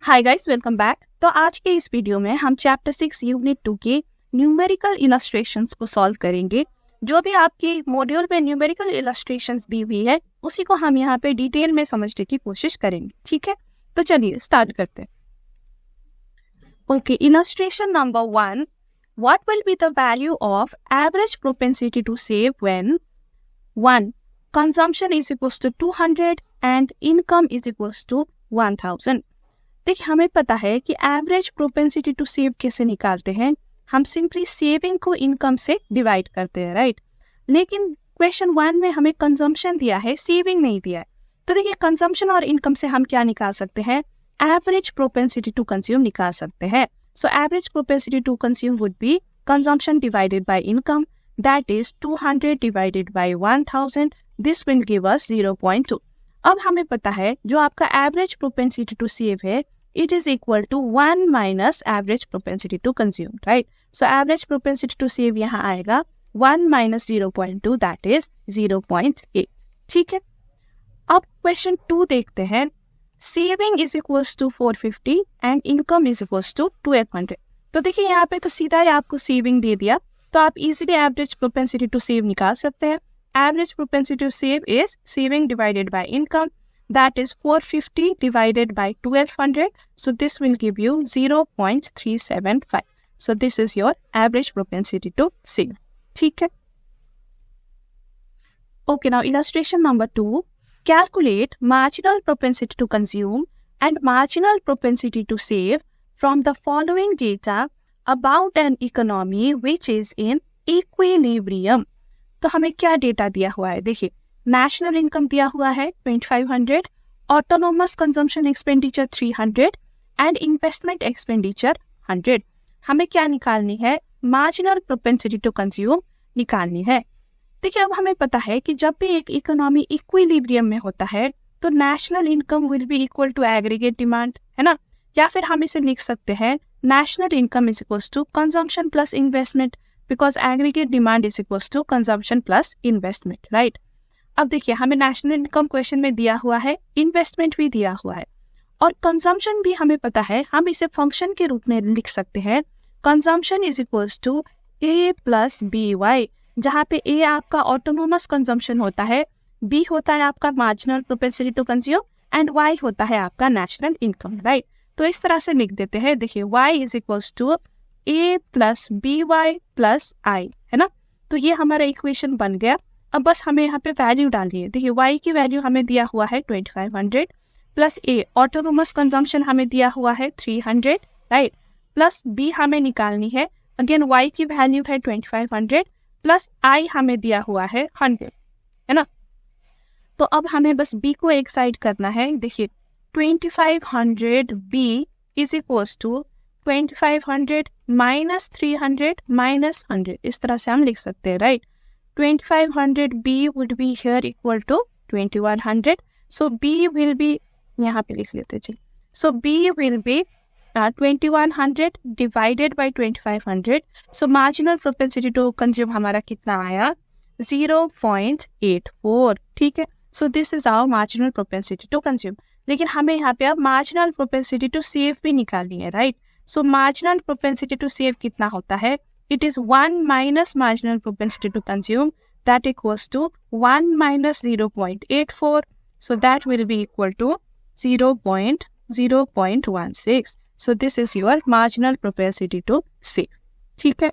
Hi guys, welcome back. तो आज के इस वीडियो में हम चैप्टर 6 यूनिट 2 के न्यूमेरिकल इलस्ट्रेशंस को सॉल्व करेंगे। जो भी आपकी मॉड्यूल में न्यूमेरिकल इलस्ट्रेशंस दी हुई है उसी को हम यहाँ पे डिटेल में समझने की कोशिश करेंगे। ठीक है, तो चलिए स्टार्ट करते हैं। Okay, illustration number 1, what will be the value of average propensity to save when 1. Consumption is equals to 200 and income is equals to 1000। देखिए, हमें पता है कि एवरेज प्रोपेंसिटी टू सेव कैसे निकालते हैं। हम सिंपली सेविंग को इनकम से डिवाइड करते हैं, राइट। लेकिन क्वेश्चन 1 में हमें कंजम्पशन दिया है, सेविंग नहीं दिया है। तो देखिए, कंजम्पशन और इनकम से हम क्या निकाल सकते हैं? एवरेज प्रोपेंसिटी टू कंज्यूम निकाल सकते हैं। So average propensity to consume would be consumption divided by income, that is 200 divided by 1000। This will give us 0.2। अब हमें पता है जो आपका एवरेज प्रोपेंसिटी टू सेव है, it is equal to 1 minus average propensity to consume, right? So average propensity to save यहाँ आएगा 1 minus 0.2, that is 0.8। ठीक है, अब क्वेश्चन 2 देखते हैं। Saving is equals to 450 and income is equals to 1200। तो देखिए, यहाँ पे तो सीधा ही आपको सेविंग दे दिया, तो आप easily average propensity to save निकाल सकते हैं। Average propensity to save is saving divided by income, that is 450 divided by 1200. So this will give you 0.375. So this is your average propensity to save. ठीक है। Okay, now illustration number 2. Calculate marginal propensity to consume and marginal propensity to save from the following data about an economy which is in equilibrium. तो हमें क्या data दिया हुआ है? देखिए, national income दिया हुआ है 2500, autonomous consumption expenditure 300 and investment expenditure 100। हमें क्या निकालनी है? मार्जिनल प्रोपेंसिटी टू कंज्यूम निकालनी है। देखिए, अब हमें पता है कि जब भी एक इकोनॉमी इक्विलिब्रियम में होता है तो national income will be equal to aggregate demand, है ना। या फिर हम इसे लिख सकते हैं national income is equals to consumption plus investment, because aggregate demand is equals to consumption plus investment, right. अब देखिए, हमें नेशनल इनकम क्वेश्चन में दिया हुआ है, इन्वेस्टमेंट भी दिया हुआ है और कंजम्पशन भी हमें पता है। हम इसे फंक्शन के रूप में लिख सकते हैं, consumption is equals to A plus B Y, जहाँ पे ए आपका ऑटोनोमस कंजम्पशन होता है, बी होता है आपका marginal propensity to consume and Y होता है आपका नेशनल इनकम, राइट। तो इस तरह से लिख देते हैं। देखिए, Y is equals to A plus B Y plus I, है ना। तो ये हमारा इक्वेशन बन गया। अब बस हमें यहाँ पे वैल्यू डालनी है। देखिए, y की वैल्यू हमें दिया हुआ है 2500 प्लस a ऑटोनोमस कंजम्पशन हमें दिया हुआ है 300, राइट, प्लस b हमें निकालनी है। अगेन y की वैल्यू है 2500 प्लस i हमें दिया हुआ है 100, है ना। तो अब हमें बस b को एक साइड करना है। देखिए, 2500 b is equals to 2500 minus 300 minus 100, इस तरह से हम लिख सकते हैं, right. 2500 b would be here equal to 2100. So b will be, यहाँ पे लिख लेते जी। So b will be 2100 divided by 2500. So marginal propensity to consume हमारा कितना आया? 0.84। ठीक है, so this is our marginal propensity to consume। लेकिन हमें यहाँ पे अब marginal propensity to save भी निकालनी है, right? So marginal propensity to save कितना होता है? It is 1 minus marginal propensity to consume, that equals to 1 minus 0.84. So that will be equal to 0.16. So this is your marginal propensity to save. ठीक है।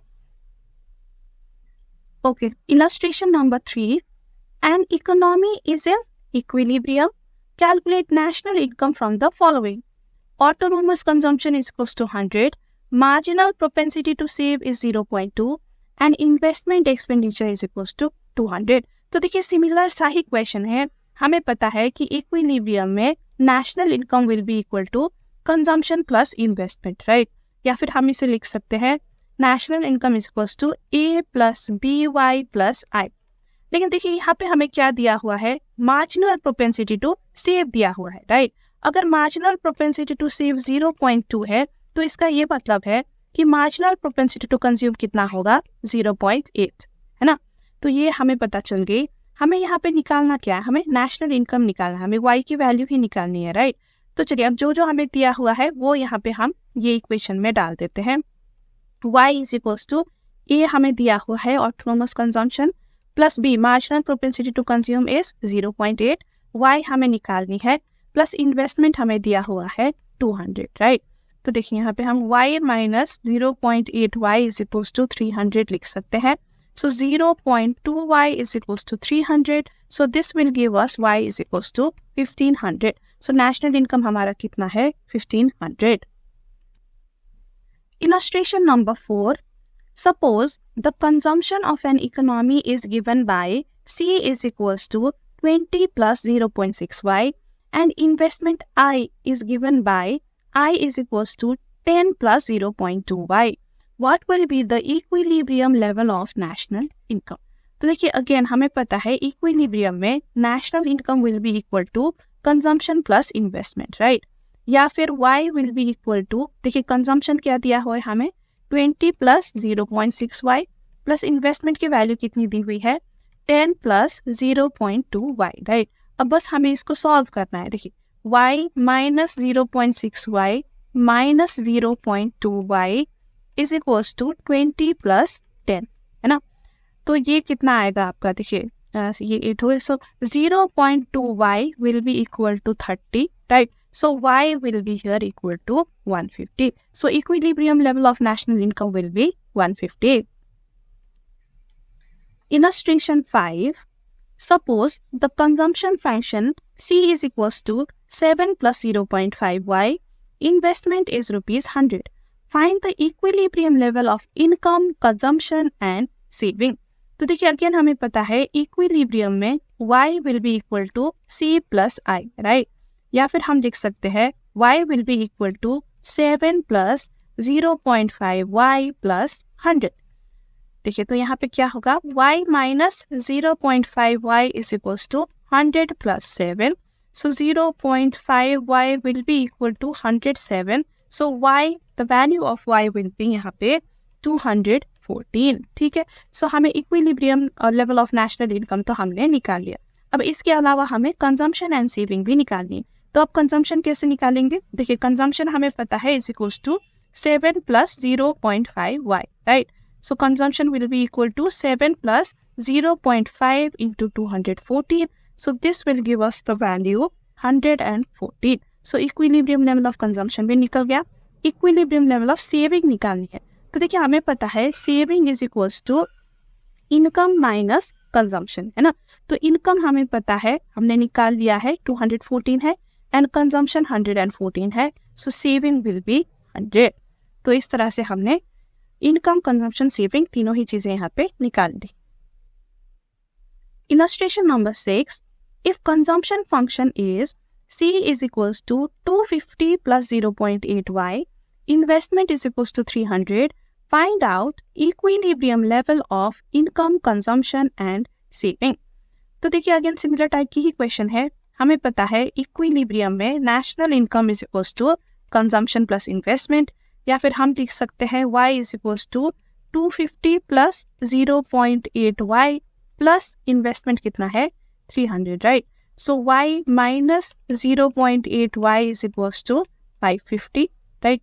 Okay, illustration number 3. An economy is in equilibrium. Calculate national income from the following. Autonomous consumption is equals to 100. Marginal propensity to save is 0.2 and investment expenditure is equals to 200। तो देखिए, similar सा ही question है। हमें पता है कि equilibrium में national income will be equal to consumption plus investment, right. या फिर हम इसे लिख सकते हैं national income is equals to A plus B Y plus I. लेकिन देखिए, यहाँ पे हमें क्या दिया हुआ है? मार्जिनल प्रोपेंसिटी टू सेव दिया हुआ है, राइट। अगर मार्जिनल प्रोपेंसिटी टू सेव 0.2 है तो इसका ये मतलब है कि मार्जिनल प्रोपेंसिटी टू कंज्यूम कितना होगा? 0.8, है ना। तो ये हमें पता चल गई। हमें यहाँ पे निकालना क्या है? हमें नेशनल इनकम निकालना है, हमें y की वैल्यू ही निकालनी है, राइट। तो चलिए अब जो जो हमें दिया हुआ है वो यहाँ पे हम ये इक्वेशन में डाल देते हैं। y is equals to A हमें दिया हुआ है autonomous consumption plus B marginal propensity to consume is 0.8, y हमें निकालनी है प्लस इन्वेस्टमेंट हमें दिया हुआ है 200, राइट। तो देखिए यहाँ पे हम y minus 0.8y is equals to 300 लिख सकते हैं। So 0.2y is equals to 300. So this will give us y is equals to 1500. So national income हमारा कितना है 1500. Illustration number 4. Suppose the consumption of an economy is given by C is equals to 20 plus 0.6y and investment I is given by I is equals to 10 plus 0.2y. What will be the equilibrium level of national income? तो देखिए again हमें पता है equilibrium में national income will be equal to consumption plus investment, right. या फिर y will be equal to, देखिए consumption क्या दिया हुआ है हमें 20 प्लस 0.6y प्लस इन्वेस्टमेंट की वैल्यू कितनी दी हुई है 10 प्लस 0.2y, राइट। अब बस हमें इसको सॉल्व करना है। देखिए y minus 0.6y minus 0.2y is equals to 20 plus 10, है ना। तो ये कितना आएगा आपका, देखिए ये 8 हो, so 0.2y will be equal to 30, right. So y will be here equal to 150. So equilibrium level of national income will be 150. Illustration 5. Suppose the consumption function C is equals to 7 plus 0.5y. Investment is rupees 100. Find the equilibrium level of income, consumption and saving. तो देखिए again हमें पता है equilibrium में y will be equal to c plus i, right. या फिर हम लिख सकते हैं y will be equal to 7 plus 0.5y plus 100. देखिए तो यहाँ पे क्या होगा y minus 0.5y is equals to 100 plus 7. So 0.5y will be equal to 107. So y, the value of y will be यहाँ पे 214, ठीक है। सो हमें इक्विलिब्रियम और लेवल ऑफ नेशनल इनकम तो हमने निकाल लिया। अब इसके अलावा हमें कंजम्पशन एंड सेविंग भी निकालनी है। तो अब कंजम्पशन कैसे निकालेंगे, देखिए कंजम्पशन हमें पता है is equals to 7 plus 0.5y, right. So consumption will be equal to 7 plus 0.5 into 214. So this will give us the value 114. So equilibrium level of consumption भी निकल गया। इक्विलिब्रियम लेवल ऑफ सेविंग निकालनी है। तो देखिए हमें पता है saving is equals to income minus consumption, है ना। तो इनकम हमें पता है, हमने निकाल लिया है 214 है एंड कंजम्पशन 114 है। सो सेविंग विल बी 100. तो इस तरह से हमने इनकम, कंजम्पशन, सेविंग तीनों ही चीजें यहाँ पे निकाल दी। Illustration number 6. If consumption function is C is equals to 250 plus 0.8y, investment is equals to 300, find out equilibrium level of income, consumption and saving. तो देखिए अगेन सिमिलर टाइप की ही question है। हमें पता है इक्विलिब्रियम में national income is equals to consumption plus investment, या फिर हम लिख सकते हैं y is equals to 250 plus 0.8y plus investment कितना है 300, right. So y minus 0.8y is equals to 550, right.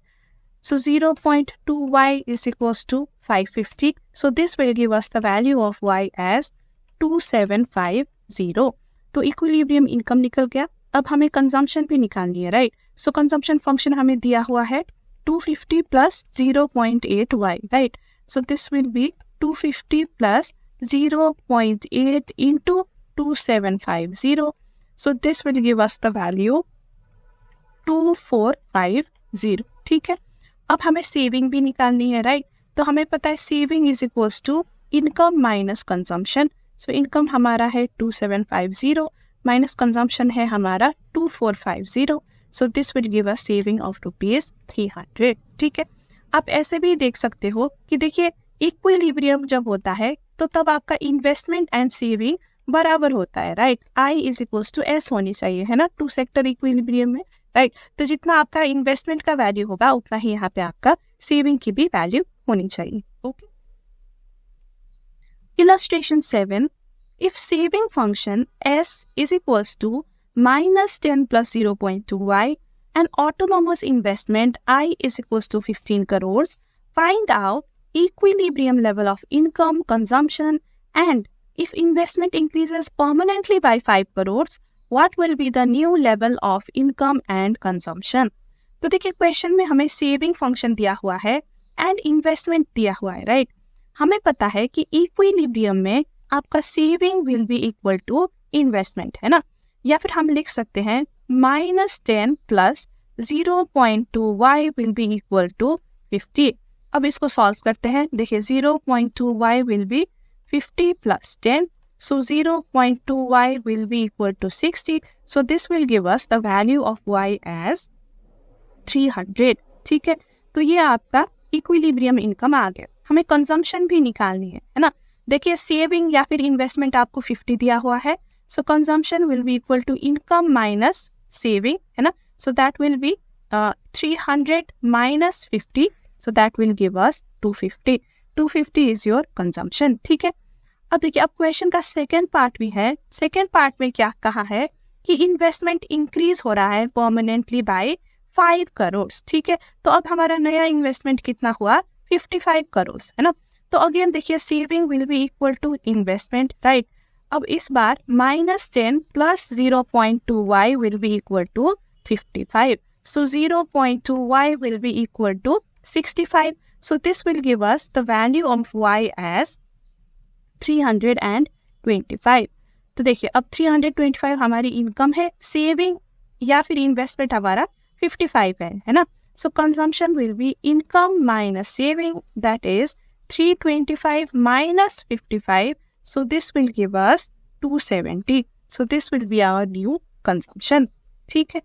So 0.2y is equals to 550. So this will give us the value of y as 2750. तो equilibrium income निकल गया। अब हमें consumption भी निकालनी है, राइट। सो कंजम्पशन फंक्शन हमें दिया हुआ है 250 plus 0.8y, right. So this will B 250 plus 0.8 into 2750. So this will give us the value 2450, ठीक है। अब हमें सेविंग भी निकालनी है, राइट। तो हमें पता है saving is equals to income minus consumption. So income हमारा है 2750 माइनस कंजम्पशन है हमारा 2450. So this will give us saving of rupees 300, ठीक है। आप ऐसे भी देख सकते हो कि देखिए इक्विलिब्रियम जब होता है तो तब आपका इन्वेस्टमेंट एंड सेविंग बराबर होता है, right. I is equals to S होनी चाहिए, है ना, टू सेक्टर इक्विलिब्रियम में, राइट। तो जितना आपका इन्वेस्टमेंट का वैल्यू होगा उतना ही यहाँ पे आपका सेविंग की भी वैल्यू होनी चाहिए, okay. Illustration 7. If saving function S is equals to minus 10 plus 0.2y an autonomous investment I is equals to 15 crores. Find out equilibrium level of income, consumption, and if investment increases permanently by 5 crores, what will be the new level of income and consumption? तो देखिए question में हमें saving function दिया हुआ है and investment दिया हुआ है, राइट? हमें पता है कि इक्विलिब्रियम में आपका saving will be equal to investment, है ना? या फिर हम लिख सकते हैं -10 plus 0.2y will be equal to 50. अब इसको सॉल्व करते हैं. देखिए 0.2y will be 50 plus 10. So 0.2y will be equal to 60. So this will give us the value of y as 300. ठीक है, तो ये आपका इक्विलिब्रियम इनकम आ गया. हमें कंजम्पशन भी निकालनी है ना? देखिए सेविंग या फिर इन्वेस्टमेंट आपको 50 दिया हुआ है. So consumption will be equal to income minus saving, है ना? So that will be 300 minus 50. So that will give us 250. 250 is your consumption. ठीक है, अब देखिए अब क्वेश्चन का सेकेंड पार्ट भी है. सेकेंड पार्ट में क्या कहा है कि इन्वेस्टमेंट इंक्रीज हो रहा है परमानेंटली बाय 5 करोड़. ठीक है, तो अब हमारा नया इन्वेस्टमेंट कितना हुआ? 55 करोड़, है ना? तो अगेन देखिए saving will be equal to investment, right? अब इस बार -10 plus 0.2y will be equal to 55. So 0.2y will be equal to 65. So this will give us the value of y as 325. तो देखिए अब 325 हमारी इनकम है, saving या फिर इन्वेस्टमेंट हमारा 55 है ना? So consumption will be income minus saving, that is 325 minus 55. So this will give us 270. So this will be our new consumption. ठीक है,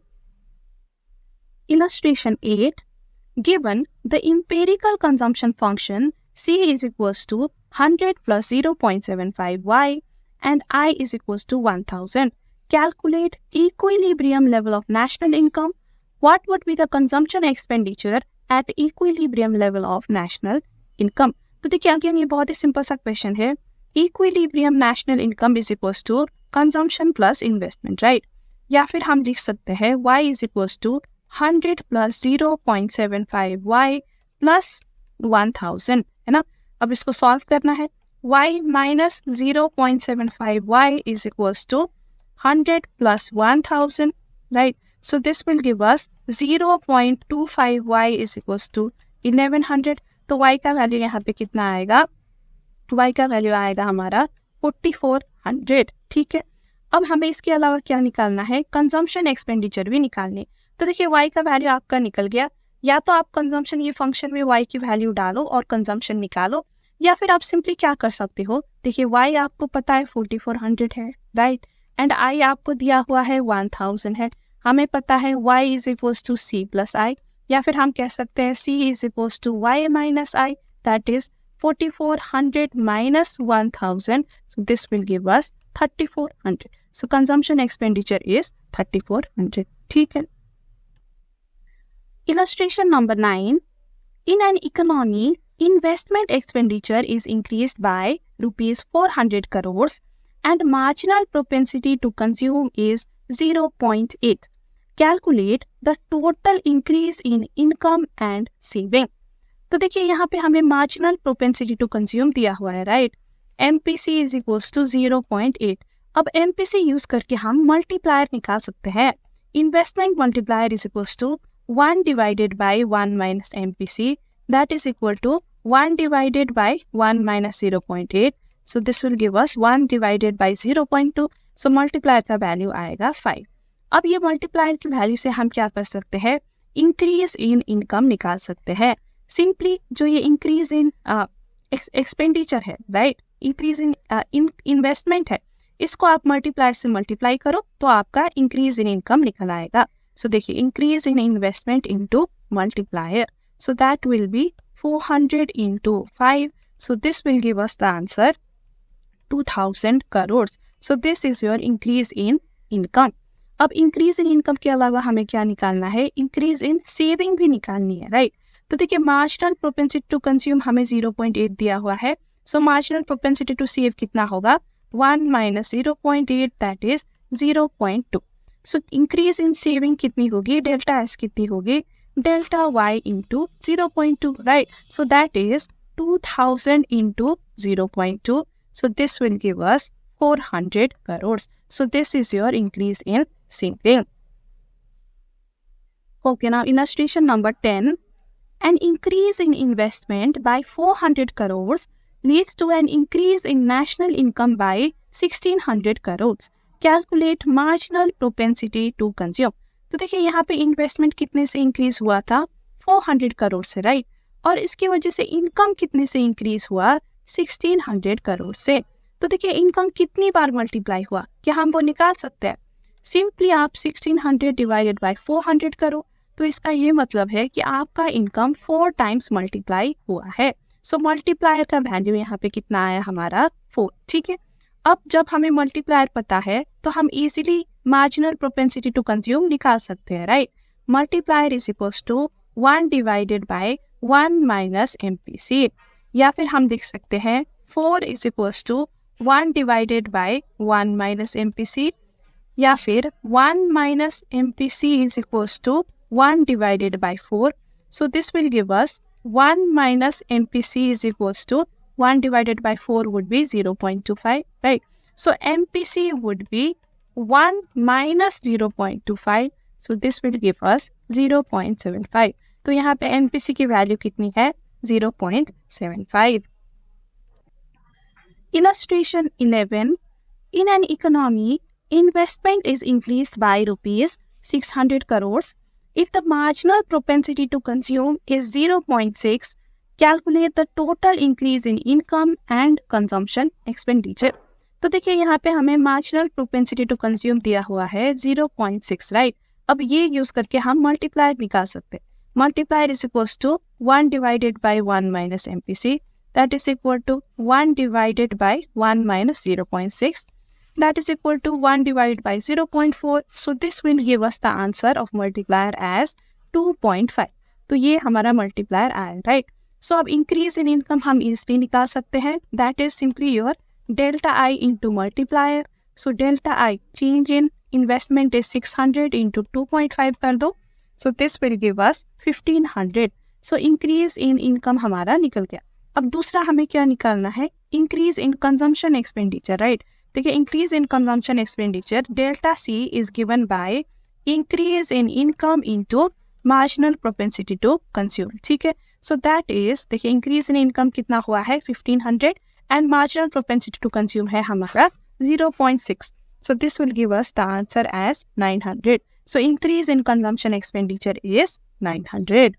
illustration 8. Given the empirical consumption function C is equals to 100 plus 0.75y and I is equals to 1000. Calculate equilibrium level of national income. What would be the consumption expenditure at equilibrium level of national income? तो देखिए again ये बहुत ही simple सा question है. Equilibrium national income is equals to consumption plus investment, right? या फिर हम लिख सकते हैं y is equals to 100 plus 0.75y plus 1000, है ना? अब इसको सॉल्व करना है. y minus 0.75y is equals to 100 plus 1000, right? So this will give us 0.25y is equals to 1100. तो y का वैल्यू यहाँ पे कितना आएगा? y का वैल्यू आएगा हमारा 4400. ठीक है, अब हमें इसके अलावा क्या निकालना है? कंजम्पशन एक्सपेंडिचर भी निकालने. तो देखिए y का वैल्यू आपका निकल गया. या तो आप कंजम्पशन ये फंक्शन में y की वैल्यू डालो और कंजम्पशन निकालो, या फिर आप सिंपली क्या कर सकते हो? देखिए y आपको पता है 4400 है, राइट? एंड i आपको दिया हुआ है 1000 है. हमें पता है y is equals to c plus i, या फिर हम कह सकते हैं c is equals to y minus i, that is 4400 minus 1000. So this will give us 3400. So consumption expenditure is 3400. ठीक है, illustration number 9. In an economy, investment expenditure is increased by rupees 400 crores and marginal propensity to consume is 0.8. Calculate the total increase in income and saving. तो देखिए यहाँ पे हमें marginal propensity to consume दिया हुआ है, right? MPC is equals to 0.8. अब MPC use करके हम मल्टीप्लायर निकाल सकते हैं. Investment multiplier is equals to 1 divided by 1 minus MPC, that is equal to 1 divided by 1 minus 0.8. So this will give us 1 divided by 0.2. So multiplier का value आएगा 5. अब ये मल्टीप्लायर की वैल्यू से हम क्या कर सकते हैं? इंक्रीज इन इनकम निकाल सकते हैं. सिंपली जो ये इंक्रीज इन एक्सपेंडिचर है, राइट? इंक्रीज इन इन्वेस्टमेंट है, इसको आप मल्टीप्लायर से मल्टीप्लाई करो तो आपका इंक्रीज इन इनकम निकल आएगा. So देखिए increase in investment into multiplier. So that will be 400 into 5. So this will give us the answer 2000 crores. So this is your increase in income. अब increase in income के अलावा हमें क्या निकालना है? Increase in saving भी निकालनी है, right? तो देखिए marginal propensity to consume हमें 0.8 दिया हुआ है. So marginal propensity to save कितना होगा? 1 minus 0.8, that is 0.2. So increase in saving कितनी होगी, डेल्टा एस कितनी होगी, delta Y into 0.2, right. So that is 2000 into 0.2. So this will give us 400 crores. So this is your increase in saving. Okay, now illustration number 10. An increase in investment by 400 crores leads to an increase in national income by 1600 crores. Calculate marginal propensity to consume. तो देखिए यहाँ पे investment कितने से increase हुआ था, 400 करोड़ से, right. और इसकी वजह से इनकम कितने से इंक्रीज हुआ, 1600 करोड़ से. तो देखिए इनकम कितनी बार मल्टीप्लाई हुआ, क्या हम वो निकाल सकते हैं. सिंपली आप 1600 डिवाइडेड बाय 400 करो, तो इसका ये मतलब है कि आपका इनकम 4 टाइम्स मल्टीप्लाई हुआ है. सो मल्टीप्लायर का वैल्यू यहाँ पे कितना आया हमारा, 4. ठीक है. अब जब हमें मल्टीप्लायर पता है तो हम easily marginal propensity to consume निकाल सकते हैं, right. Multiplier is equals to 1 divided by 1 minus MPC, या फिर हम लिख सकते हैं 4 is equals to 1 divided by 1 minus MPC, या फिर 1 minus MPC is equals to 1 divided by 4. So this will give us 1 minus MPC is equals to 1 divided by 4 would be 0.25, right? So MPC would be 1 minus 0.25. So this will give us 0.75. तो यहाँ पे MPC की value कितनी है, 0.75. Illustration 11. In an economy, investment is increased by rupees 600 crores. If the marginal propensity to consume is 0.6, calculate the total increase in income and consumption expenditure. तो देखिए यहाँ पे हमें marginal propensity to consume दिया हुआ है 0.6, राइट. अब ये यूज करके हम मल्टीप्लायर निकाल सकते हैं. Multiplier is equals to 1 divided by 1 minus MPC, that is equal to 1 divided by 1 minus 0.6, that is equal to 1 divided by 0.4. So this will give us the answer of multiplier as 2.5. तो ये हमारा multiplier आया, right? So अब increase in income हम easily निकाल सकते हैं. That is simply your delta I into multiplier. So delta I, change in investment is 600 into 2.5 कर दो. So this will give us 1500. So increase in income हमारा निकल गया. अब दूसरा हमें क्या निकालना है, increase in consumption expenditure, right? देखिए increase in consumption expenditure, delta C is given by increase in income into marginal propensity to consume. ठीक है. सो दैट इज, देखिए इंक्रीज इन इनकम कितना हुआ है 1500 and marginal propensity to consume है हमारा 0.6. So this will give us the answer as 900. So increase in consumption expenditure is 900.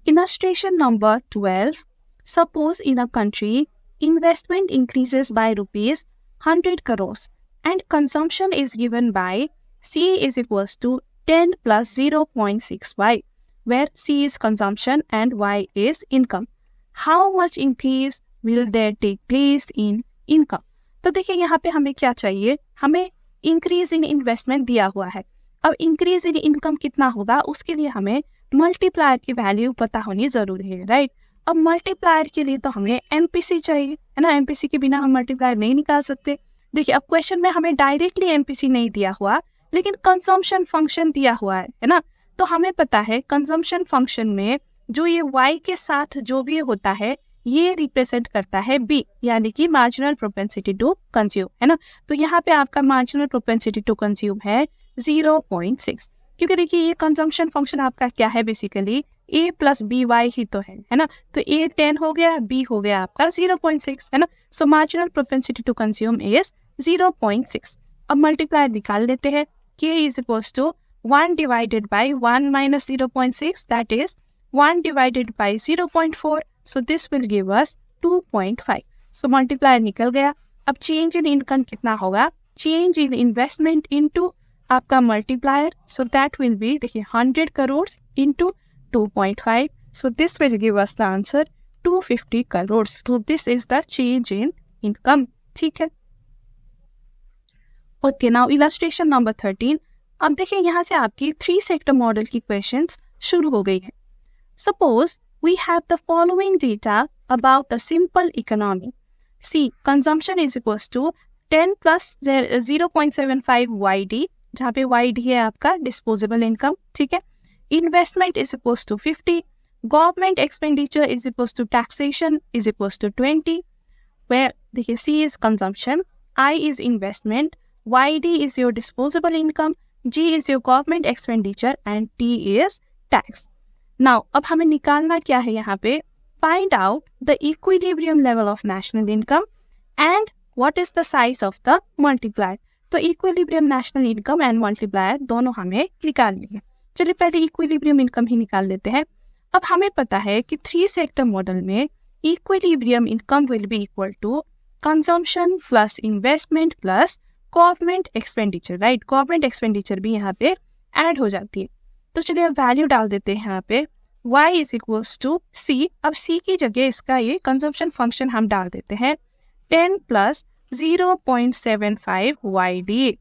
Illustration number 12. Suppose in a country investment increases by rupees 100 crores and consumption is given by C is equals to 10 plus 0.6y, where C is consumption and Y is income. How much increase will there take place in income? तो देखिए यहाँ पे हमें क्या चाहिए, हमें increase in investment दिया हुआ है. अब increase in income कितना होगा, उसके लिए हमें मल्टीप्लायर की वैल्यू पता होनी जरूरी है, राइट. अब मल्टीप्लायर के लिए तो हमें MPC चाहिए, है ना. MPC के बिना हम मल्टीप्लायर नहीं निकाल सकते. देखिए अब क्वेश्चन में हमें डायरेक्टली MPC नहीं दिया हुआ, लेकिन कंजम्पशन फंक्शन दिया हुआ है ना. तो हमें पता है कंजम्पशन फंक्शन में जो ये Y के साथ जो भी होता है ये रिप्रेजेंट करता है B, यानी कि मार्जिनल प्रोपेंसिटी टू कंज्यूम, है ना. तो यहाँ पे आपका मार्जिनल प्रोपेंसिटी टू कंज्यूम है 0.6, क्योंकि देखिए ये कंजम्पशन फंक्शन आपका क्या है, बेसिकली A प्लस BY ही तो है ना. तो A 10 हो गया, B हो गया आपका 0.6, है ना. So marginal propensity to consume is 0.6. अब मल्टीप्लायर निकाल लेते हैं. K is equals to 1 divided by 1 minus 0.6, that is 1 divided by 0.4. So this will give us 2.5. So multiplier निकल गया. अब चेंज इन इनकम कितना होगा, चेंज इन इन्वेस्टमेंट इनटू आपका multiplier. So that will be, देखिए 100 crore into 2.5. So this will give us the answer 250 crores. So this is the change in income. ठीक है. Okay, now illustration number 13. अब देखिए यहाँ से आपकी 3 sector model की questions शुरू हो गई है. Suppose we have the following data about a simple economy. See, consumption is equals to 10 plus 0.75 YD, जहाँ पे YD है आपका डिस्पोजेबल इनकम, ठीक है. Investment is equals to 50, government expenditure is equals to taxation is equals to 20, where देखिए C is consumption, I is investment, YD is your disposable income, G is your government expenditure and T is tax. Now अब हमें निकालना क्या है यहाँ पे, find out the equilibrium level of national income and what is the size of the multiplier. तो equilibrium national income and multiplier दोनों हमें निकालनी है. चलिए पहले equilibrium income ही निकाल लेते हैं. अब हमें पता है कि 3 सेक्टर मॉडल में equilibrium income will be equal to consumption plus investment plus government expenditure, right? government expenditure भी यहाँ पे ऐड हो जाती है. तो चलिए अब वैल्यू डाल देते हैं यहाँ पे, y is equals to c. अब c की जगह इसका ये कंजम्पशन फंक्शन हम डाल देते हैं, 10 प्लस 0.75 YD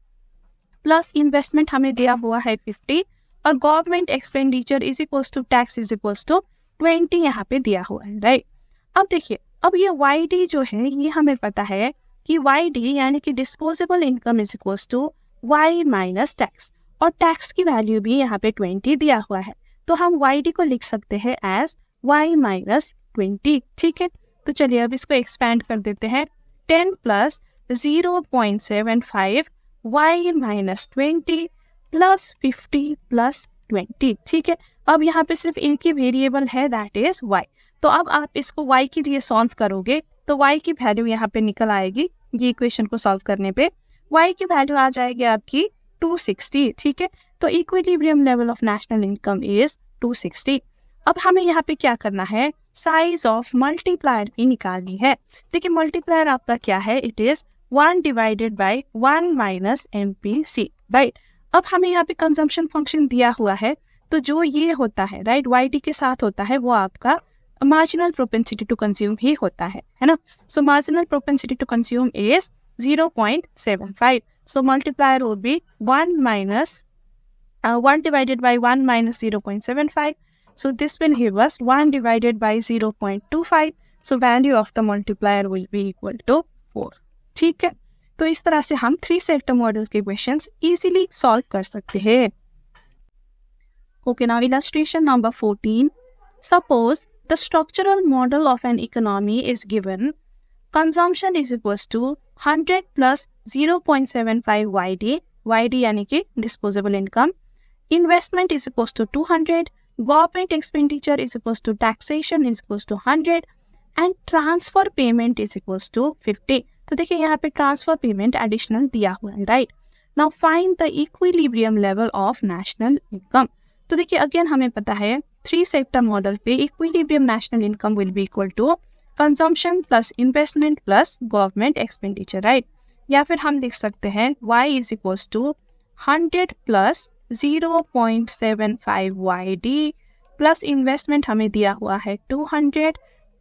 प्लस इन्वेस्टमेंट हमें दिया हुआ है 50 और government expenditure is equals to tax is equals to 20 यहाँ पे दिया हुआ है, राइट. अब देखिए, अब ये YD जो है ये हमें पता है कि YD यानी कि disposable income is equals to Y minus tax, और टैक्स की वैल्यू भी यहाँ पे 20 दिया हुआ है, तो हम YD को लिख सकते हैं एज Y माइनस 20, ठीक है. तो चलिए अब इसको एक्सपैंड कर देते हैं, 10 plus 0.75 Y minus 20 plus 50 plus 20, ठीक है. अब यहाँ पे सिर्फ एक ही वेरिएबल है, दैट इज Y. तो अब आप इसको y के लिए सॉल्व करोगे तो y की वैल्यू यहाँ पे निकल आएगी. ये इक्वेशन को सॉल्व करने पे y की वैल्यू आ जाएगी आपकी 260, ठीक है. तो equilibrium level of national income is 260. अब हमें यहाँ पे क्या करना है, साइज ऑफ मल्टीप्लायर भी निकालनी है. देखिए मल्टीप्लायर आपका क्या है, it is 1 divided by 1 minus MPC, right. अब हमें यहाँ पे कंजम्पशन फंक्शन दिया हुआ है, तो जो ये होता है, राइट, YD के साथ होता है वो आपका marginal propensity to consume ही होता है ना. So marginal propensity to consume is 0.75. So multiplier will be 1 minus 1 divided by 1 minus 0.75. So this will give us 1 divided by 0.25. So value of the multiplier will be equal to 4. ठीक है. तो इस तरह से हम 3 सेक्टर मॉडल के questions easily solve कर सकते हैं. Okay, now illustration number 14. Suppose the structural model of an economy is given. Consumption is equals to 100 plus 0.75 YD. YD यानी कि disposable income. Investment is equals to 200. Government expenditure is equals to taxation is equals to 100. And transfer payment is equals to 50. तो देखिए यहाँ पे transfer payment additional दिया हुआ है, right? Now find the equilibrium level of national income. तो देखिए again हमें पता है 3 सेक्टर मॉडल पे equilibrium national income will be equal to consumption plus investment plus government expenditure, right. या फिर हम लिख सकते हैं y is equals to 100 plus 0.75 YD plus investment हमें दिया हुआ है 200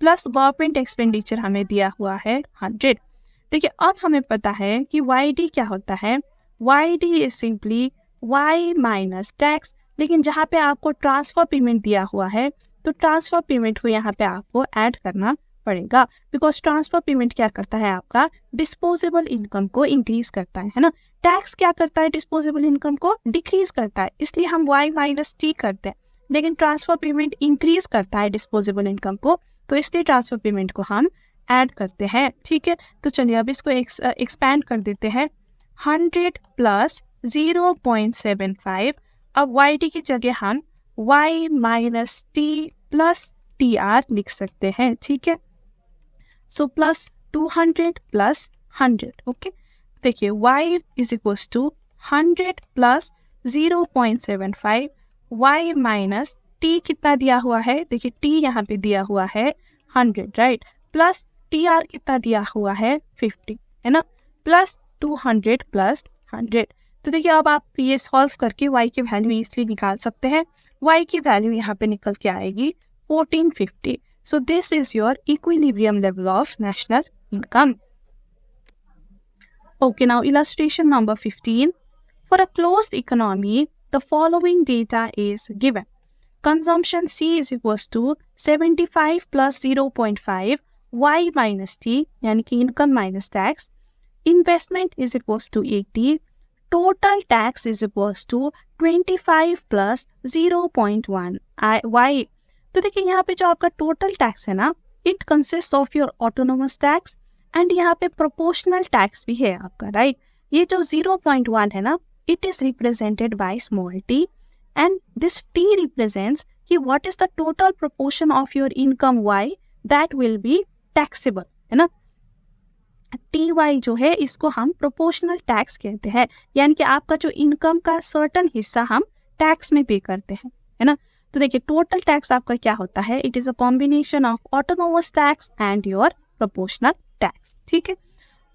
प्लस गवर्नमेंट एक्सपेंडिचर हमें दिया हुआ है 100. देखिए अब हमें पता है कि YD क्या होता है, YD is simply Y minus tax. लेकिन जहाँ पे आपको ट्रांसफर पेमेंट दिया हुआ है तो ट्रांसफर पेमेंट को यहाँ पे आपको ऐड करना पड़ेगा, बिकॉज ट्रांसफर पेमेंट क्या करता है, आपका डिस्पोजेबल इनकम को इंक्रीज करता है ना. टैक्स क्या करता है, डिस्पोजेबल इनकम को डिक्रीज करता है, इसलिए हम y माइनस टी करते हैं. लेकिन ट्रांसफर पेमेंट इंक्रीज करता है डिस्पोजेबल इनकम को, तो इसलिए ट्रांसफर पेमेंट को हम ऐड करते हैं, ठीक है. तो चलिए अब इसको एक्सपैंड कर देते हैं, 100 प्लस 0.75. अब YD की जगह हम y minus T plus TR लिख सकते हैं, ठीक है. So plus 200 plus 100, okay. देखिए y is equals to 100 plus 0.75 y minus t कितना दिया हुआ है, देखिए t यहाँ पे दिया हुआ है 100, राइट, प्लस TR कितना दिया हुआ है 50, है ना, प्लस 200 प्लस 100. तो देखिए अब आप ये सॉल्व करके y की वैल्यू इजीली निकाल सकते हैं. y की वैल्यू यहाँ पे निकल के आएगी 1450. So this is your equilibrium level of national income. Okay, now illustration number 15. For a closed economy, the following data is given. Consumption C is equals to 75 plus 0.5 y minus t, यानी कि income minus tax. Investment is equals to 80, total tax is equals to 25 plus 0.1 Y. तो देखिए यहाँ पे जो आपका total tax है ना, it consist of your autonomous tax and यहाँ पे प्रोपोर्शनल टैक्स भी है आपका, राइट। ये जो 0.1 है ना, it is represented by small T and this T represents कि what is the total proportion of your income Y that will be taxable, है ना। टी वाई जो है इसको हम प्रोपोर्शनल टैक्स कहते हैं, यानी कि आपका जो इनकम का सर्टन हिस्सा हम टैक्स में पे करते हैं, है ना। तो देखिए टोटल टैक्स आपका क्या होता है, it is a combination of autonomous tax and your proportional tax, ठीक है।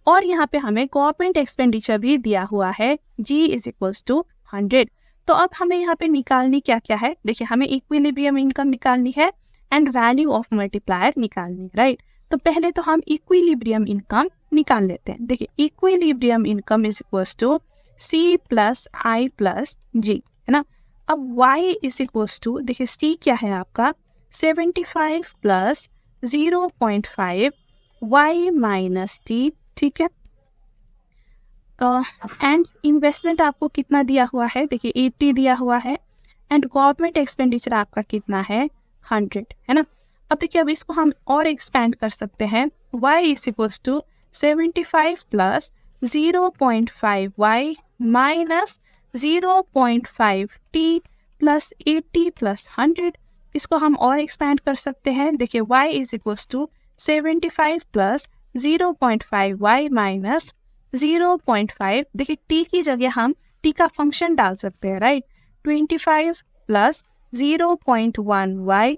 और यहाँ पे हमें गवर्नमेंट एक्सपेंडिचर भी दिया हुआ है, जी इज इक्वल्स टू 100। तो अब हमें यहाँ पे निकालनी क्या क्या है, देखिए हमें इक्विलिब्रियम इनकम निकालनी है एंड वैल्यू ऑफ मल्टीप्लायर निकालनी है, राइट। तो पहले तो हम इक्विलिब्रियम इनकम निकाल लेते हैं। देखिए equilibrium income is equals to C plus I plus G, है ना। अब y इज इक्वल्स टू, देखिए c क्या है आपका 75 प्लस 0.5 y माइनस टी, ठीक है। एंड इन्वेस्टमेंट आपको कितना दिया हुआ है, देखिए 80 दिया हुआ है एंड गवर्नमेंट एक्सपेंडिचर आपका कितना है 100, है ना। अब देखिए अब इसको हम और एक्सपेंड कर सकते हैं, y is equals to 75 plus 0.5 y minus 0.5 t plus 80 plus 100। इसको हम और एक्सपेंड कर सकते हैं, देखिए y is equals to 75 plus 0.5 y minus 0.5, देखिए t की जगह हम t का फंक्शन डाल सकते हैं, right. 25 plus 0.1 y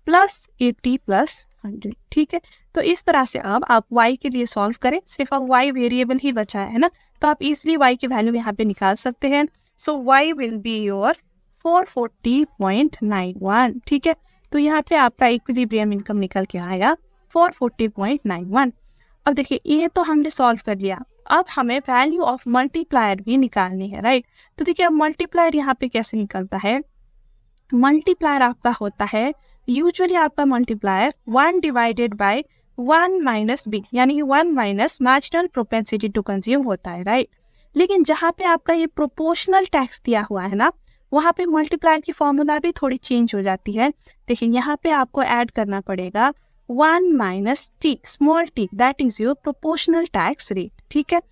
plus 80 plus 100, ठीक है। तो इस तरह से अब आप y के लिए सॉल्व करें, सिर्फ अब y वेरिएबल ही बचा है ना, तो आप इजीली y की वैल्यू यहाँ पे निकाल सकते हैं। सो y विल बी योर 440.91, ठीक है। तो यहाँ पे आपका इक्विलिब्रियम इनकम निकल के आएगा 440.91। अब देखिए ये तो हमने सॉल्व कर लिया, अब हमें वैल्यू ऑफ मल्टीप्लायर भी निकालनी है, राइट। तो देखिए अब मल्टीप्लायर यहाँ पे कैसे निकलता है, मल्टीप्लायर आपका होता है यूजुअली आपका multiplier 1 divided by 1 minus B, यानी 1 minus marginal propensity to consume होता है, राइट। लेकिन जहाँ पे आपका ये प्रोपोर्शनल टैक्स दिया हुआ है ना, वहाँ पे मल्टीप्लायर की फॉर्मूला भी थोड़ी चेंज हो जाती है। देखिए यहाँ पे आपको ऐड करना पड़ेगा 1 minus T, small T, that is your proportional tax rate, ठीक है।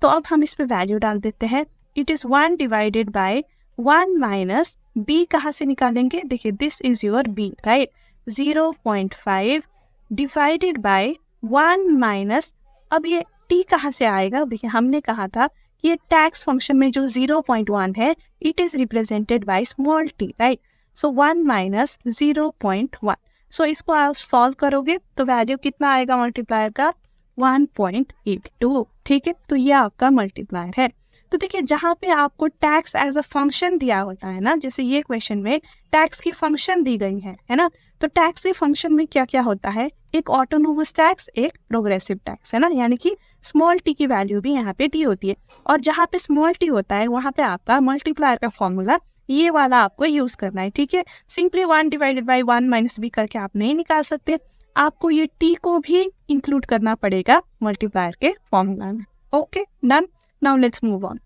तो अब हम इस पे वैल्यू डाल देते हैं, it is 1 divided by 1 minus b कहाँ से निकालेंगे, देखिए this is your b, right. 0.5 divided by 1 minus, अब ये t कहाँ से आएगा, देखिए हमने कहा था कि ये टैक्स फंक्शन में जो 0.1 है it is represented by small t, right. So 1 minus 0.1, सो इसको आप सॉल्व करोगे तो वैल्यू कितना आएगा मल्टीप्लायर का 1.82, ठीक है। तो ये आपका मल्टीप्लायर है। तो देखिए जहाँ पे आपको टैक्स एज अ फंक्शन दिया होता है ना, जैसे ये क्वेश्चन में टैक्स की फंक्शन दी गई है ना, तो टैक्स के फंक्शन में क्या क्या होता है, एक ऑटोनोमस टैक्स, एक प्रोग्रेसिव टैक्स, है ना, यानी कि स्मॉल टी की वैल्यू भी यहाँ पे दी होती है। और जहाँ पे स्मॉल टी होता है वहाँ पे आपका मल्टीप्लायर का फॉर्मूला ये वाला आपको यूज करना है, ठीक है। Simply 1 divided by 1 minus B करके आप नहीं निकाल सकते, आपको ये टी को भी इंक्लूड करना पड़ेगा मल्टीप्लायर के फॉर्मूला में। Okay done, now let's move on.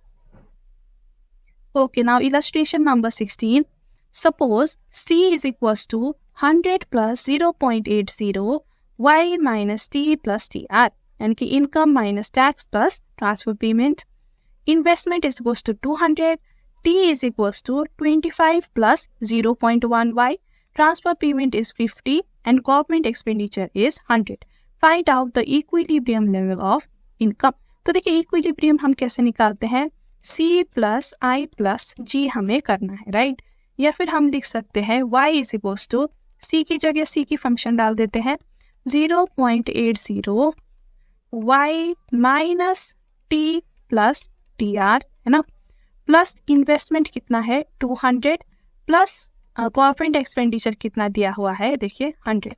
Okay, now illustration number 16. Suppose C is equals to 100 plus 0.80 Y minus T plus TR, यानी कि income minus tax plus transfer payment. Investment is equals to 200, T is equals to 25 plus 0.1 Y, transfer payment is 50 and government expenditure is 100. Find out the equilibrium level of income. तो देखिए equilibrium हम कैसे निकालते हैं, C plus I plus जी हमें करना है, right. या फिर हम लिख सकते हैं y is equals to, C की जगह C की फंक्शन डाल देते हैं 0.80 y minus T plus T R, है ना, प्लस इन्वेस्टमेंट कितना है 200 प्लस गवर्नमेंट एक्सपेंडिचर कितना दिया हुआ है, देखिए 100।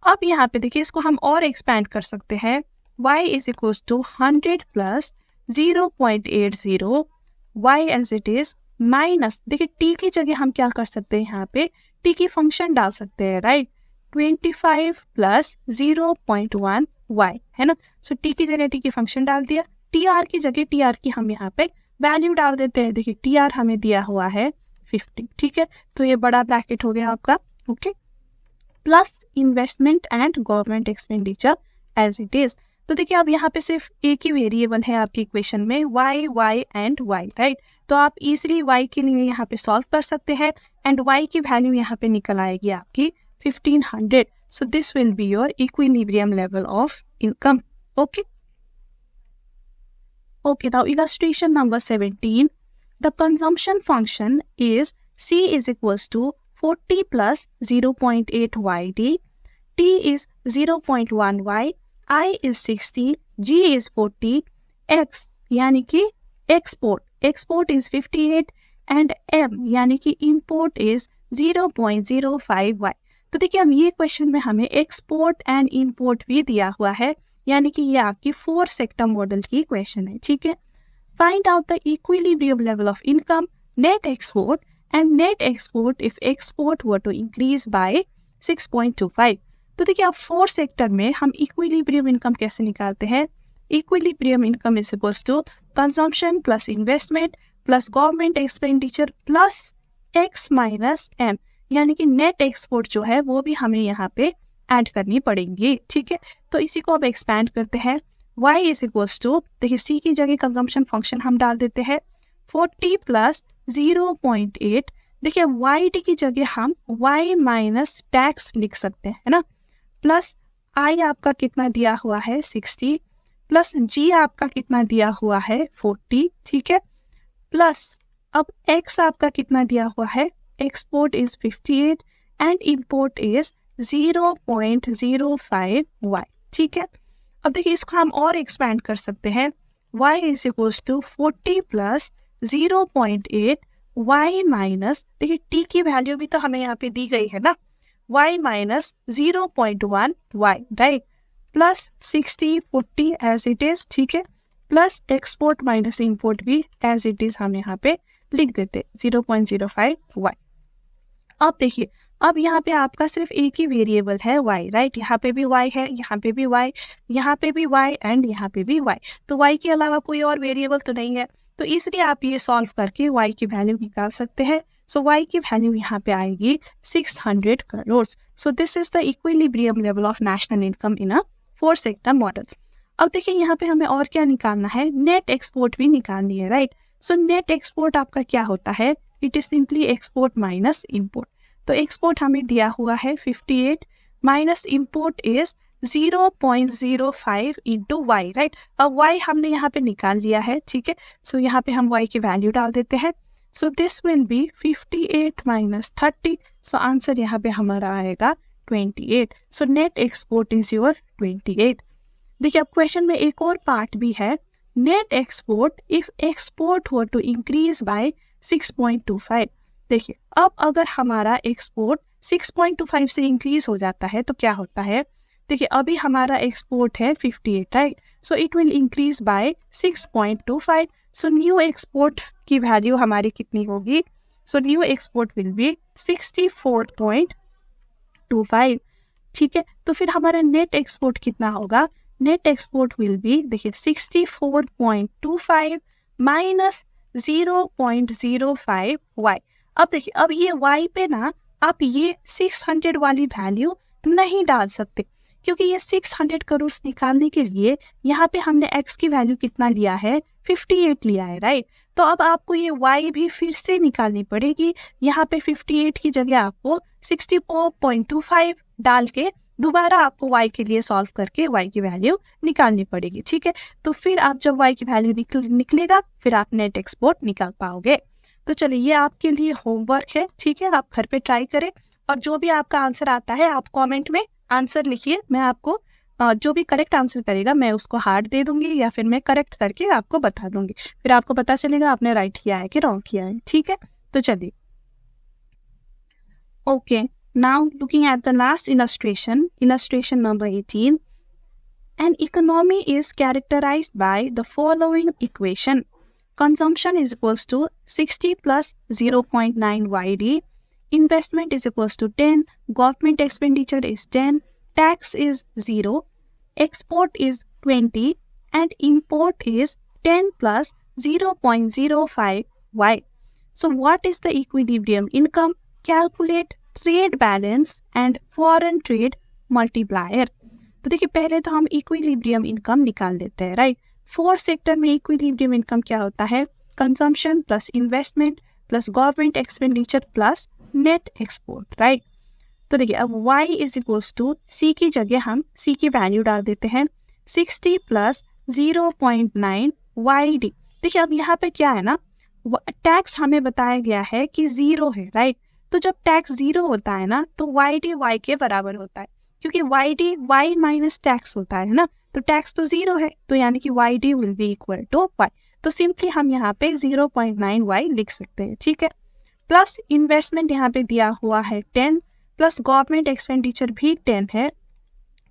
अब यहाँ पे देखिए इसको हम और एक्सपैंड कर सकते हैं, y is equals to 100 plus 0.80 y as it is minus, देखिए t की जगह हम क्या कर सकते हैं, यहाँ पे t की फंक्शन डाल सकते हैं, राइट। 25 plus 0.1 y, है ना। सो t की जगह t की फंक्शन डाल दिया, tr की जगह tr की हम यहाँ पे वैल्यू डाल देते हैं। देखिए tr हमें दिया हुआ है 50, ठीक है। तो ये बड़ा ब्रैकेट हो गया आपका, okay. Plus investment and government expenditure as it is. तो देखिए अब यहाँ पे सिर्फ एक ही वेरिएबल है आपकी इक्वेशन में, y, y and y, right. तो आप इजीली y के लिए यहाँ पे सॉल्व कर सकते हैं एंड y की वैल्यू यहाँ पे निकल आएगी आपकी 1500. So this will be your equilibrium level of income. Okay. Okay, now illustration number 17. The consumption function is C is equals to 40 plus 0.8 YD, T is 0.1 Y, I is 60, G is 40, X यानी कि export is 58 and M यानी कि import is 0.05 Y. तो देखिए अब ये question में हमें एक्सपोर्ट एंड इंपोर्ट भी दिया हुआ है, यानी कि ये आपकी 4 सेक्टर मॉडल की क्वेश्चन है, ठीक है। Find out the equilibrium level of income, net export and net export if export were to increase by 6.25. तो देखिए अब 4 सेक्टर में हम इक्विलिब्रियम इनकम कैसे निकालते हैं। Equilibrium income is equals to consumption plus investment plus government expenditure plus X minus M, यानी कि नेट एक्सपोर्ट जो है वो भी हमें यहाँ पे ऐड करनी पड़ेगी, ठीक है। तो इसी को अब एक्सपैंड करते हैं। y इज इक्वल्स टू, देखिए c की जगह कंजम्पशन फंक्शन हम डाल देते हैं 40 प्लस 0.8, देखिए y की जगह हम y माइनस टैक्स लिख सकते हैं, है ना। प्लस i आपका कितना दिया हुआ है 60, प्लस g आपका कितना दिया हुआ है 40, ठीक है। प्लस अब x आपका कितना दिया हुआ है, export is 58 and import is 0.05 y, ठीक है। अब देखिए इसको हम और एक्सपैंड कर सकते हैं। y is equals to 40 plus 0.8 y minus, देखिए t की वैल्यू भी तो हमें यहाँ पे दी गई है ना, y minus 0.1 y, right, plus 60 40 as it is, ठीक है, प्लस एक्सपोर्ट माइनस इंपोर्ट भी एज इट इज हम यहाँ पे लिख देते 0.05 y. अब देखिए अब यहाँ पे आपका सिर्फ एक ही वेरिएबल है y, राइट। यहाँ पे भी y है, यहाँ पे भी y, यहाँ पे भी y एंड यहाँ पे भी y, तो y के अलावा कोई और वेरिएबल तो नहीं है, तो इसलिए आप ये सॉल्व करके y की वैल्यू निकाल सकते हैं। सो y की वैल्यू यहाँ पे आएगी 600 crore. So this is the equilibrium level of national income in a 4 sector model. अब देखिए यहाँ पे हमें और क्या निकालना है, नेट एक्सपोर्ट भी निकालनी है, राइट। सो नेट एक्सपोर्ट आपका क्या होता है, it is simply export minus import. तो एक्सपोर्ट हमें दिया हुआ है 58 minus import is 0.05 into Y, right. अब वाई हमने यहाँ पे निकाल लिया है, ठीक है. सो यहाँ पे हम वाई की वैल्यू डाल देते हैं. सो this will B 58 minus 30. So answer यहाँ पे हमारा आएगा 28. So net export is your 28. देखिए अब क्वेश्चन में एक और पार्ट भी है, नेट एक्सपोर्ट इफ एक्सपोर्ट हो टू इंक्रीज बाय 6.25. देखिए अब अगर हमारा एक्सपोर्ट 6.25 से इंक्रीज हो जाता है तो क्या होता है. देखिए अभी हमारा एक्सपोर्ट है 58, right. So it will increase by 6.25. So new export की वैल्यू हमारी कितनी होगी, so new export will be 64.25, ठीक है. तो फिर हमारा नेट एक्सपोर्ट कितना होगा, नेट एक्सपोर्ट विल बी, देखिए 64.25 माइनस 0.05 वाई. अब देखिए अब ये वाई पे ना आप ये 600 वाली वैल्यू नहीं डाल सकते, क्योंकि ये 600 करोड़ निकालने के लिए यहाँ पे हमने x की वैल्यू कितना लिया है, 58 लिया है, राइट. तो अब आपको ये y भी फिर से निकालनी पड़ेगी. यहाँ पे 58 की जगह आपको 64.25 डाल के दोबारा आपको y के लिए सॉल्व करके y की वैल्यू निकालनी पड़ेगी, ठीक है. तो फिर आप जब y की वैल्यू निकलेगा फिर आप नेट एक्सपोर्ट निकाल पाओगे. तो चलिए ये आपके लिए होमवर्क है, ठीक है. आप घर पे ट्राई करें और जो भी आपका आंसर आता है आप कमेंट में आंसर लिखिए. मैं आपको जो भी करेक्ट आंसर करेगा मैं उसको हार्ट दे दूंगी या फिर मैं करेक्ट करके आपको बता दूंगी. फिर आपको पता चलेगा आपने राइट किया है कि रॉन्ग किया है, ठीक है. तो चलिए okay, now looking at the last illustration number 18. An economy is characterized by the following equation. Consumption is equals to 60 plus 0.9 YD. Investment is equals to 10. Government expenditure is 10. Tax is 0. export is 20 and import is 10 plus 0.05y. So what is the equilibrium income? Calculate trade balance and foreign trade multiplier. तो देखिए पहले तो हम equilibrium income निकाल लेते हैं, right. Fourth sector में equilibrium income क्या होता है? Consumption plus investment plus government expenditure plus net export, right. तो देखिए अब y is equals to c की जगह हम c की वैल्यू डाल देते हैं 60 प्लस 0.9 YD। देखिए अब यहाँ पे क्या है ना, टैक्स हमें बताया गया है कि 0 है, राइट। तो जब टैक्स 0 होता है ना तो YD y के बराबर होता है, क्योंकि YD y माइनस टैक्स होता है ना, तो टैक्स तो 0 है, तो यानी कि YD will be equal to y। तो सिंपली हम यहाँ पे 0.9 y लिख सकते हैं, ठीक है। प्लस इन्वेस्टमेंट यहाँ पे दिया हुआ है 10 प्लस गवर्नमेंट एक्सपेंडिचर भी 10 है,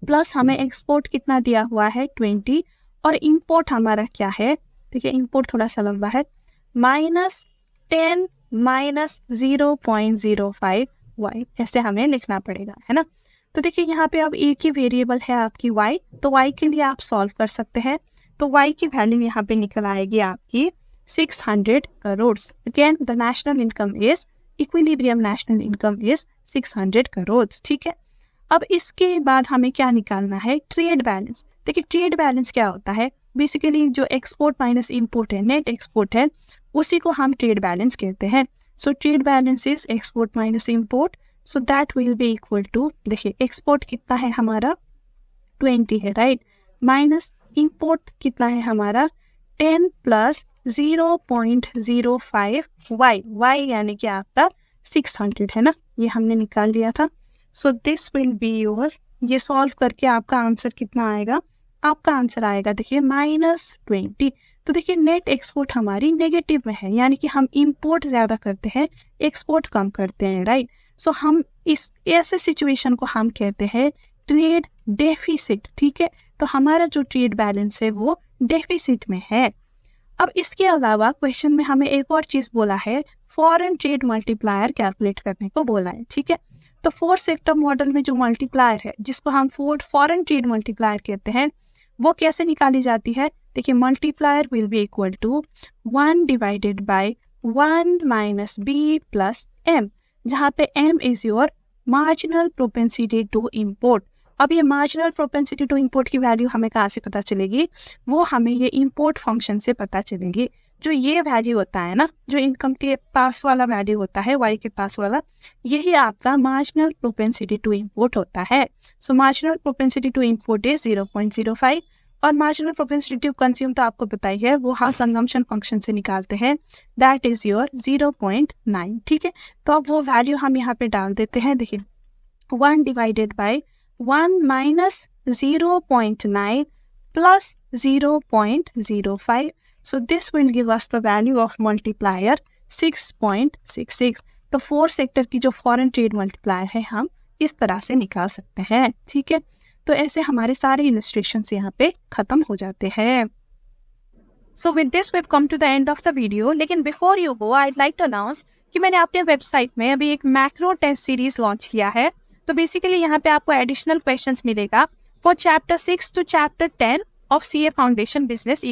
प्लस हमें एक्सपोर्ट कितना दिया हुआ है 20, और इंपोर्ट हमारा क्या है? देखिए इंपोर्ट थोड़ा सा लंबा है, -10 माइनस 0.05 y, ऐसे हमें लिखना पड़ेगा, है ना। तो देखिए यहाँ पे अब एक ही वेरिएबल है आपकी y, तो y के लिए आप सॉल्व कर सकते हैं। तो y की वैल्यू यहाँ पे निकल आएगी आपकी 600 crore. Again the national income is equilibrium national income is 600 crore, ठीक है। अब इसके बाद हमें क्या निकालना है? Trade balance. देखिए ट्रेड बैलेंस क्या होता है? बेसिकली जो एक्सपोर्ट माइनस इंपोर्ट है, नेट एक्सपोर्ट है, उसी को हम ट्रेड बैलेंस कहते हैं। So trade balance is export minus import, so that will be equal to, देखिए एक्सपोर्ट कितना है हमारा 20 है, राइट, माइनस इंपोर्ट कितना है हमारा 10 प्लस 0.05 y यानी कि आपका 600 है ना, ये हमने निकाल लिया था। सो दिस विल बी योर, ये सॉल्व करके आपका आंसर कितना आएगा? आपका आंसर आएगा देखिए -20। तो देखिए नेट एक्सपोर्ट हमारी नेगेटिव में है, यानी कि हम इंपोर्ट ज़्यादा करते हैं, एक्सपोर्ट कम करते हैं, राइट। सो हम इस ऐसे सिचुएशन को हम कहते हैं ट्रेड डेफिसिट, ठीक है। तो हमारा जो ट्रेड बैलेंस है वो डेफिसिट में है। अब इसके अलावा क्वेश्चन में हमें एक और चीज़ बोला है, फॉरेन ट्रेड मल्टीप्लायर कैलकुलेट करने को बोला है, ठीक है। तो फोर्थ सेक्टर मॉडल में जो मल्टीप्लायर है, जिसको हम फॉरेन ट्रेड मल्टीप्लायर कहते हैं, वो कैसे निकाली जाती है? देखिए multiplier will be equal to 1 divided by 1 minus B plus M, जहाँ पे M is your marginal propensity to import. अब ये मार्जिनल प्रोपेंसिटी टू इम्पोर्ट की वैल्यू हमें कहाँ से पता चलेगी? वो हमें ये इम्पोर्ट फंक्शन से पता चलेगी। जो ये वैल्यू होता है ना, जो इनकम के पास वाला वैल्यू होता है, वाई के पास वाला, यही आपका मार्जिनल प्रोपेंसिटी टू इम्पोर्ट होता है। So marginal propensity to import is 0.05, और मार्जिनल प्रोपेंसिटी टू कंज्यूम तो आपको पता ही है, वो हम कंजम्पशन फंक्शन से निकालते हैं, दैट इज योर 0.9, ठीक है। तो अब वो वैल्यू हम यहाँ पे डाल देते हैं। देखिए 1 divided by 1 minus 0.9 plus 0.05. So this will give us the value of multiplier 6.66. तो फोर्थ सेक्टर की जो फॉरेन ट्रेड मल्टीप्लायर है हम इस तरह से निकाल सकते हैं, ठीक है। तो ऐसे हमारे सारे इलस्ट्रेशंस यहाँ पे खत्म हो जाते हैं। So with this we have come to the end of the video. लेकिन before you go I would like to announce कि मैंने अपने वेबसाइट में अभी एक मैक्रो टेस्ट सीरीज लॉन्च किया है। तो बेसिकली यहाँ पे आपको एडिशनल क्वेश्चंस मिलेगा for chapter 6 to chapter 10 of CA foundation business.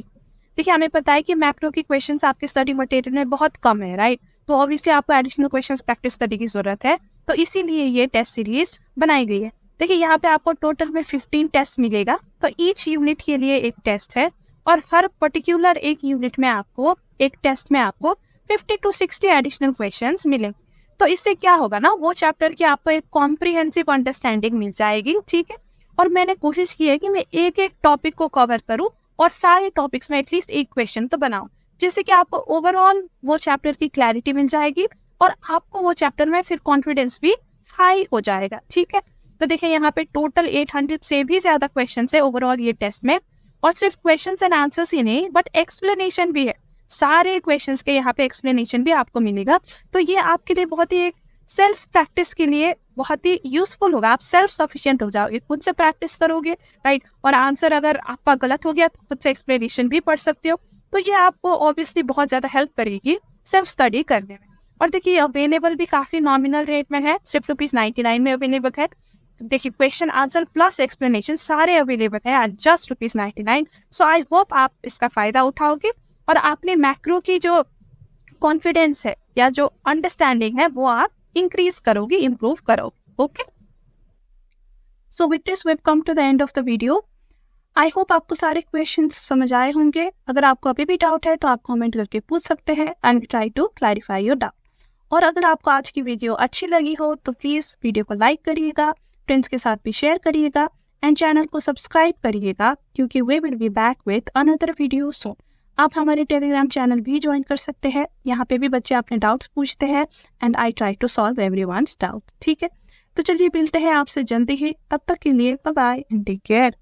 देखिए हमें पता है कि मैक्रो की क्वेश्चंस आपके स्टडी मटेरियल में बहुत कम है, राइट। तो ऑब्वियसली आपको एडिशनल क्वेश्चंस प्रैक्टिस करने की जरूरत है, तो इसीलिए ये टेस्ट सीरीज बनाई गई है। देखिए यहाँ पे आपको टोटल में 15 टेस्ट मिलेगा, तो ईच यूनिट के लिए एक टेस्ट है, और हर पर्टिकुलर एक यूनिट में आपको एक टेस्ट में आपको 50 to 60 एडिशनल क्वेश्चंस मिलेंगे। तो इससे क्या होगा ना, वो चैप्टर की आपको एक कॉम्प्रिहेंसिव अंडरस्टैंडिंग मिल जाएगी, ठीक है। और मैंने कोशिश की है कि मैं एक एक टॉपिक को कवर करूं और सारे टॉपिक्स में एटलीस्ट एक क्वेश्चन तो बनाऊं, जिससे कि आपको ओवरऑल वो चैप्टर की क्लैरिटी मिल जाएगी और आपको वो चैप्टर में फिर कॉन्फिडेंस भी हाई हो जाएगा, ठीक है। तो देखिए यहाँ पे टोटल 800 से भी ज्यादा क्वेश्चन है ओवरऑल ये टेस्ट में, और सिर्फ क्वेश्चंस एंड आंसर्स ही नहीं बट एक्सप्लेनेशन भी है। सारे क्वेश्चंस के यहाँ पे एक्सप्लेनेशन भी आपको मिलेगा। तो ये आपके लिए बहुत ही एक सेल्फ प्रैक्टिस के लिए बहुत ही यूजफुल होगा। आप सेल्फ सफिशिएंट हो जाओगे, खुद से प्रैक्टिस करोगे, राइट। और आंसर अगर आपका गलत हो गया तो खुद से एक्सप्लेनेशन भी पढ़ सकते हो। तो ये आपको ऑब्वियसली बहुत ज्यादा हेल्प करेगी सेल्फ स्टडी करने में। और देखिए अवेलेबल भी काफी नॉमिनल रेट में है, सिर्फ ₹99 में अवेलेबल है। देखिए क्वेश्चन आंसर प्लस एक्सप्लेनेशन सारे अवेलेबल है at just ₹99। So I hope आप इसका फ़ायदा उठाओगे और आपने मैक्रो की जो कॉन्फिडेंस है या जो अंडरस्टैंडिंग है वो आप इंक्रीज करोगे, इम्प्रूव करोगे। Okay, so with this we have come to the end of the video. I hope आपको सारे क्वेश्चंस समझ आए होंगे। अगर आपको अभी भी डाउट है तो आप कमेंट करके पूछ सकते हैं and try to clarify your doubt. और अगर आपको आज की वीडियो अच्छी लगी हो तो प्लीज़ वीडियो को लाइक करिएगा, फ्रेंड्स के साथ भी शेयर करिएगा एंड चैनल को सब्सक्राइब करिएगा, क्योंकि we will be back with another video soon. आप हमारे टेलीग्राम चैनल भी ज्वाइन कर सकते हैं, यहाँ पे भी बच्चे अपने डाउट्स पूछते हैं and I try to solve everyone's doubt. ठीक है, तो चलिए मिलते हैं आपसे जल्दी ही, तब तक के लिए bye bye and take care.